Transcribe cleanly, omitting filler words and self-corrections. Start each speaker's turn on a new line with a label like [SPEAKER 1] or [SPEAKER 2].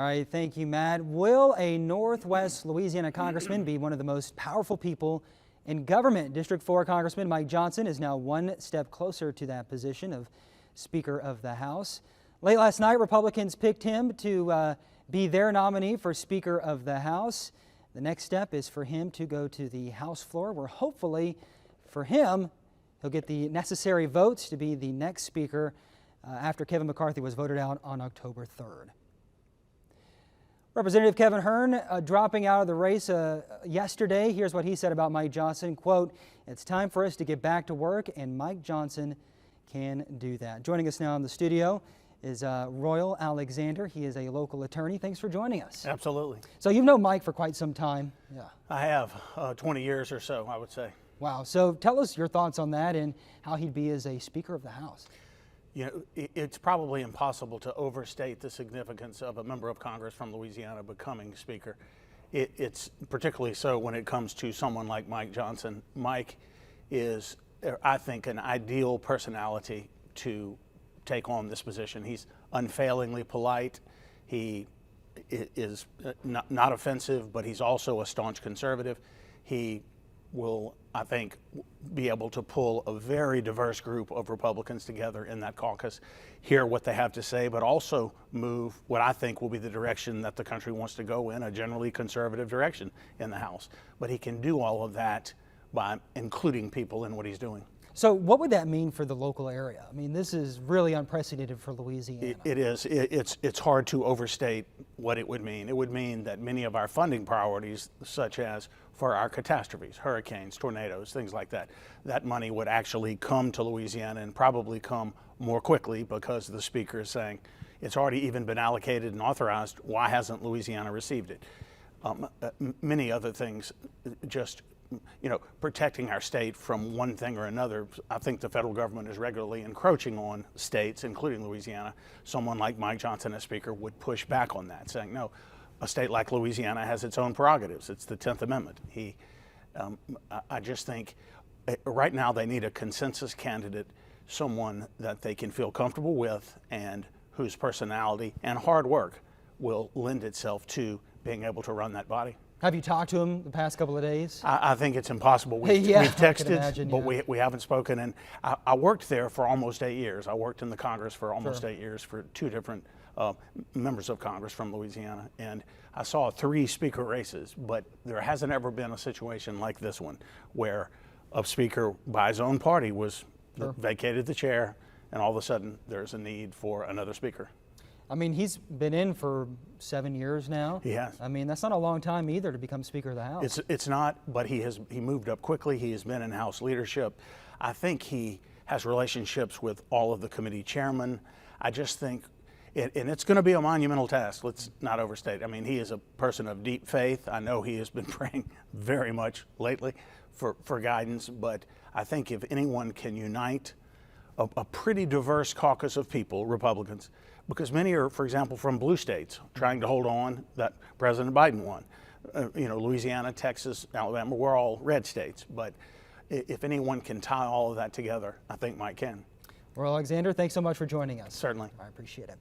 [SPEAKER 1] All right, thank you, Matt. Will a Northwest Louisiana congressman be one of the most powerful people in government? District 4 Congressman Mike Johnson is now one step closer to that position of Speaker of the House. Late last night, Republicans picked him to be their nominee for Speaker of the House. The next step is for him to go to the House floor, where hopefully for him, he'll get the necessary votes to be the next Speaker after Kevin McCarthy was voted out on October 3rd. Representative Kevin Hern dropping out of the race yesterday. Here's what he said about Mike Johnson. Quote, "It's time for us to get back to work, and Mike Johnson can do that." Joining us now in the studio is Royal Alexander. He is a local attorney. Thanks for joining us.
[SPEAKER 2] Absolutely.
[SPEAKER 1] So you've known Mike for quite some time. Yeah.
[SPEAKER 2] I have 20 years or so, I would say.
[SPEAKER 1] Wow. So tell us your thoughts on that and how he'd be as a Speaker of the House.
[SPEAKER 2] You know, it's probably impossible to overstate the significance of a member of Congress from Louisiana becoming Speaker. It's particularly so when it comes to someone like Mike Johnson. Mike is, I think, an ideal personality to take on this position. He's unfailingly polite. He is not offensive, but he's also a staunch conservative. He will, I think, be able to pull a very diverse group of Republicans together in that caucus, hear what they have to say, but also move what I think will be the direction that the country wants to go in, a generally conservative direction in the House. But he can do all of that by including people in what he's doing.
[SPEAKER 1] So what would that mean for the local area? I mean, this is really unprecedented for Louisiana.
[SPEAKER 2] It is. It's hard to overstate what it would mean. It would mean that many of our funding priorities, such as for our catastrophes, hurricanes, tornadoes, things like that, that money would actually come to Louisiana and probably come more quickly because the Speaker is saying it's already even been allocated and authorized. Why hasn't Louisiana received it? Many other things, just protecting our state from one thing or another. I think the federal government is regularly encroaching on states, including Louisiana. Someone like Mike Johnson as Speaker would push back on that, saying, no, a state like Louisiana has its own prerogatives. It's the 10th Amendment. I just think right now they need a consensus candidate, someone that they can feel comfortable with and whose personality and hard work will lend itself to being able to run that body.
[SPEAKER 1] Have you talked to him the past couple of days?
[SPEAKER 2] I think it's impossible. We've texted, but we haven't spoken. And I worked there for almost 8 years. I worked in the Congress for almost 8 years for two different members of Congress from Louisiana. And I saw 3 Speaker races, but there hasn't ever been a situation like this one where a Speaker by his own party was vacated the chair, and all of a sudden there's a need for another Speaker.
[SPEAKER 1] I mean, he's been in for 7 years now.
[SPEAKER 2] He has.
[SPEAKER 1] I mean, that's not a long time either to become Speaker of the House.
[SPEAKER 2] It's not, but he moved up quickly. He has been in House leadership. I think he has relationships with all of the committee chairmen. I just think, and it's going to be a monumental task. Let's not overstate. I mean, he is a person of deep faith. I know he has been praying very much lately for guidance, but I think if anyone can unite a pretty diverse caucus of people, Republicans, because many are, for example, from blue states trying to hold on that President Biden won. Louisiana, Texas, Alabama, we're all red states. But if anyone can tie all of that together, I think Mike can.
[SPEAKER 1] Well, Alexander, thanks so much for joining us.
[SPEAKER 2] Certainly.
[SPEAKER 1] I appreciate it.